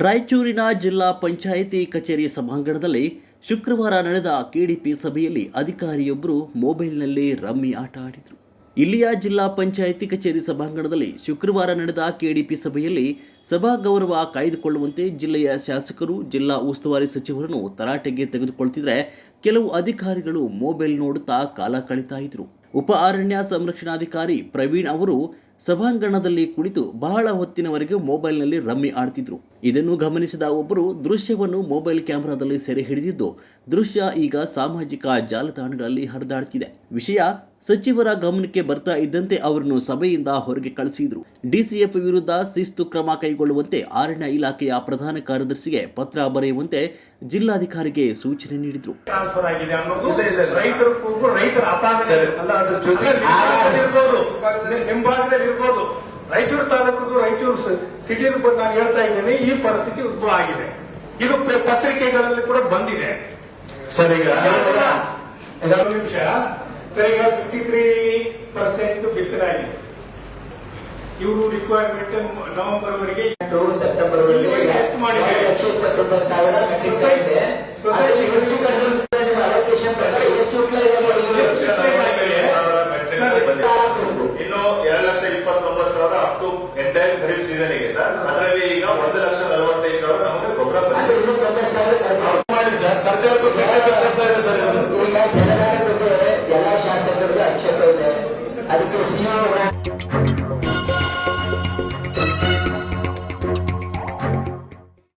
ರಾಯಚೂರಿನ ಜಿಲ್ಲಾ ಪಂಚಾಯಿತಿ ಕಚೇರಿ ಸಭಾಂಗಣದಲ್ಲಿ ಶುಕ್ರವಾರ ನಡೆದ ಕೆಡಿಪಿ ಸಭೆಯಲ್ಲಿ ಅಧಿಕಾರಿಯೊಬ್ಬರು ಮೊಬೈಲ್ನಲ್ಲಿ ರಮ್ಮಿ ಆಟ ಆಡಿದರು. ಇಲ್ಲಿಯ ಜಿಲ್ಲಾ ಪಂಚಾಯಿತಿ ಕಚೇರಿ ಸಭಾಂಗಣದಲ್ಲಿ ಶುಕ್ರವಾರ ನಡೆದ ಕೆಡಿಪಿ ಸಭೆಯಲ್ಲಿ ಸಭಾ ಗೌರವ ಕಾಯ್ದುಕೊಳ್ಳುವಂತೆ ಜಿಲ್ಲೆಯ ಶಾಸಕರು, ಜಿಲ್ಲಾ ಉಸ್ತುವಾರಿ ಸಚಿವರನ್ನು ತರಾಟೆಗೆ ತೆಗೆದುಕೊಳ್ಳುತ್ತಿದ್ದರೆ ಕೆಲವು ಅಧಿಕಾರಿಗಳು ಮೊಬೈಲ್ ನೋಡುತ್ತಾ ಕಾಲ ಕಳೀತಾ ಇದ್ರು. ಉಪ ಅರಣ್ಯ ಸಂರಕ್ಷಣಾಧಿಕಾರಿ ಪ್ರವೀಣ್ ಅವರು ಸಭಾಂಗಣದಲ್ಲಿ ಕುಳಿತು ಬಹಳ ಹೊತ್ತಿನವರೆಗೆ ಮೊಬೈಲ್ನಲ್ಲಿ ರಮ್ಮಿ ಆಡ್ತಿದ್ರು. ಇದನ್ನು ಗಮನಿಸಿದ ಒಬ್ಬರು ದೃಶ್ಯವನ್ನು ಮೊಬೈಲ್ ಕ್ಯಾಮೆರಾದಲ್ಲಿ ಸೆರೆ ಹಿಡಿದಿದ್ದು ದೃಶ್ಯ ಈಗ ಸಾಮಾಜಿಕ ಜಾಲತಾಣಗಳಲ್ಲಿ ಹರಿದಾಡ್ತಿದೆ. ವಿಷಯ ಸಚಿವರ ಗಮನಕ್ಕೆ ಬರ್ತಾ ಇದ್ದಂತೆ ಅವರನ್ನು ಸಭೆಯಿಂದ ಹೊರಗೆ ಕಳಿಸಿದ್ರು. ಡಿಸಿಎಫ್ ವಿರುದ್ಧ ಶಿಸ್ತು ಕ್ರಮ ಕೈಗೊಳ್ಳುವಂತೆ ಅರಣ್ಯ ಇಲಾಖೆಯ ಪ್ರಧಾನ ಕಾರ್ಯದರ್ಶಿಗೆ ಪತ್ರ ಬರೆಯುವಂತೆ ಜಿಲ್ಲಾಧಿಕಾರಿಗೆ ಸೂಚನೆ ನೀಡಿದ್ರು. ಟ್ರಾನ್ಸ್ಫರ್ ಆಗಿದೆ ಅನ್ನೋದು ರೈತರ ಕೂಗು, ರೈತರ ಅಪಾದನೆ ಅಲ್ಲ. ಅದ್ರ ಜೊತೆ ಹಿಂಭಾಗದಲ್ಲಿ ಇರ್ಬೋದು. ರಾಯಚೂರು ತಾಲೂಕು, ರಾಯಚೂರು ಸಿಟಿ ನಾನು ಹೇಳ್ತಾ ಇದ್ದೇನೆ, ಈ ಪರಿಸ್ಥಿತಿ ಉದ್ಭವ ಆಗಿದೆ. ಇದು ಪತ್ರಿಕೆಗಳಲ್ಲಿ ಕೂಡ ಬಂದಿದೆ. ಸರ್ ಈಗ ನಿಮಿಷ ಸರ್, ಈಗ 53% ಬಿತ್ತನೆ ಆಗಿದೆ. ಇವರು ರಿಕ್ವೈರ್ಮೆಂಟ್ ನವೆಂಬರ್ ವರೆಗೆ, ಸೆಪ್ಟೆಂಬರ್ ಎಷ್ಟು ಮಾಡಿದೆ? 1,29,000 ಸೊಸೈಟಿ ಎಷ್ಟು ಅಲೋಕೇಶನ್ ಇನ್ನು 2,29,000 up to entire kharif season ಗೆ ಸರ್. ಅದರಲ್ಲಿ ಈಗ 1,45,000 ನಮಗೆ ಗೊಬ್ಬರ ಮಾಡಿ ಸರ್. ಸರ್ಕಾರಕ್ಕೂ